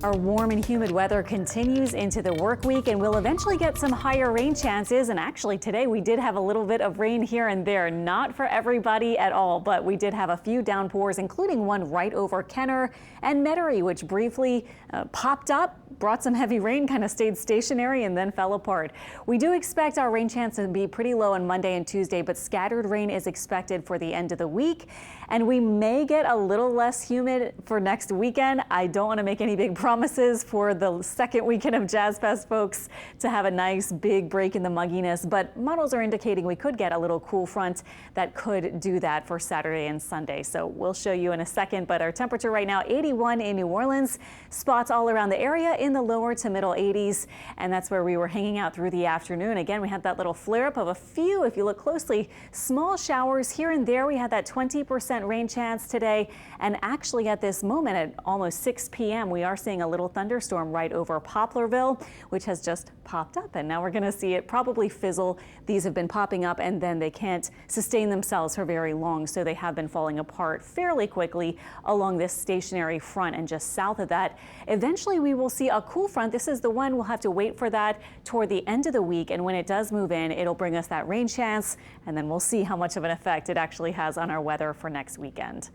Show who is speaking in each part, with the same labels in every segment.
Speaker 1: Our warm and humid weather continues into the work week, and we'll eventually get some higher rain chances. And actually today we did have a little bit of rain here and there, not for everybody at all, but we did have a few downpours, including one right over Kenner and Metairie, which briefly popped up, brought some heavy rain, kind of stayed stationary and then fell apart. We do expect our rain chance to be pretty low on Monday and Tuesday, but scattered rain is expected for the end of the week. And we may get a little less humid for next weekend. I don't want to make any big promises for the second weekend of Jazz Fest, folks, to have a nice big break in the mugginess, but models are indicating we could get a little cool front that could do that for Saturday and Sunday. So we'll show you in a second, but our temperature right now, 81 in New Orleans, spots all around the area in the lower to middle 80s, and that's where we were hanging out through the afternoon. Again, we had that little flare up of a few, if you look closely, small showers here and there. We had that 20% rain chance today, and actually at this moment at almost 6 p.m. we are seeing a little thunderstorm right over Poplarville, which has just popped up, and now we're going to see it probably fizzle. These have been popping up and then they can't sustain themselves for very long, so they have been falling apart fairly quickly along this stationary front. And just south of that, eventually we will see a cool front. This is the one, we'll have to wait for that toward the end of the week, and when it does move in, it'll bring us that rain chance, and then we'll see how much of an effect it actually has on our weather for next weekend.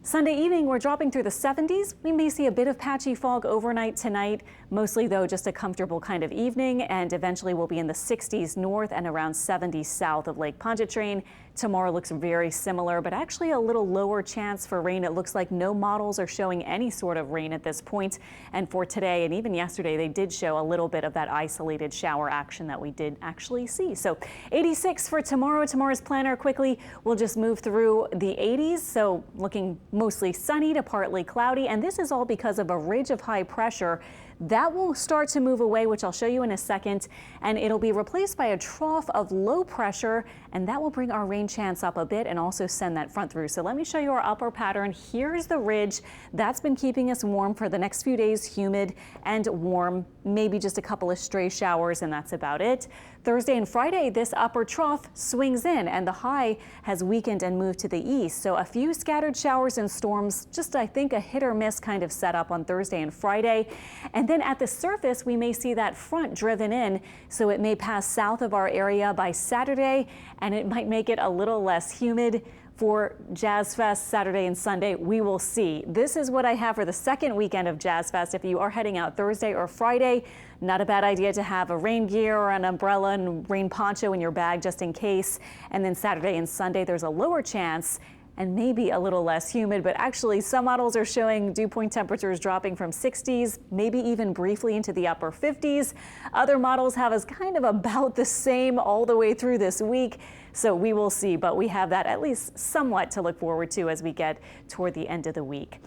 Speaker 1: Sunday evening, we're dropping through the 70s. We may see a bit of patchy fog overnight tonight, mostly though just a comfortable kind of evening, and eventually we'll be in the 60s north and around 70 south of Lake Pontchartrain. Tomorrow looks very similar, but actually a little lower chance for rain. It looks like no models are showing any sort of rain at this point. And for today and even yesterday, they did show a little bit of that isolated shower action that we did actually see. So 86 for tomorrow. Tomorrow's planner quickly will just move through the 80s. So looking mostly sunny to partly cloudy. And this is all because of a ridge of high pressure that will start to move away, which I'll show you in a second, and it'll be replaced by a trough of low pressure, and that will bring our rain chance up a bit and also send that front through. So let me show you our upper pattern. Here's the ridge that's been keeping us warm for the next few days, humid and warm, maybe just a couple of stray showers, and that's about it. Thursday and Friday, this upper trough swings in and the high has weakened and moved to the east. So a few scattered showers and storms, just I think a hit or miss kind of setup on Thursday and Friday. And then at the surface, we may see that front driven in, so it may pass south of our area by Saturday, and it might make it a little less humid for Jazz Fest Saturday and Sunday. We will see. This is what I have for the second weekend of Jazz Fest. If you are heading out Thursday or Friday, not a bad idea to have a rain gear or an umbrella and rain poncho in your bag just in case. And then Saturday and Sunday, there's a lower chance and maybe a little less humid, but actually some models are showing dew point temperatures dropping from 60s, maybe even briefly into the upper 50s. Other models have us kind of about the same all the way through this week. So we will see, but we have that at least somewhat to look forward to as we get toward the end of the week.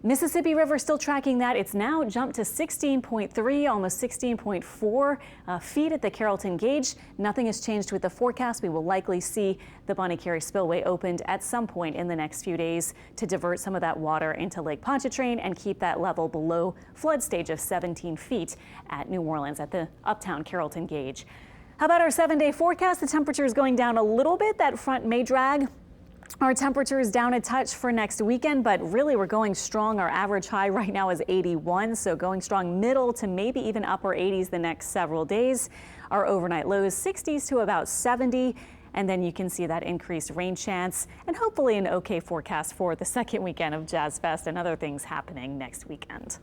Speaker 1: Mississippi River still tracking that. It's now jumped to 16.3, almost 16.4 feet at the Carrollton gauge. Nothing has changed with the forecast. We will likely see the Bonnie Carey Spillway opened at some point in the next few days to divert some of that water into Lake Pontchartrain and keep that level below flood stage of 17 feet at New Orleans at the Uptown Carrollton gauge. How about our 7-day forecast? The temperature is going down a little bit. That front may drag our temperature is down a touch for next weekend, but really we're going strong. Our average high right now is 81, so going strong middle to maybe even upper 80s the next several days. Our overnight lows 60s to about 70, and then you can see that increased rain chance and hopefully an okay forecast for the second weekend of Jazz Fest and other things happening next weekend.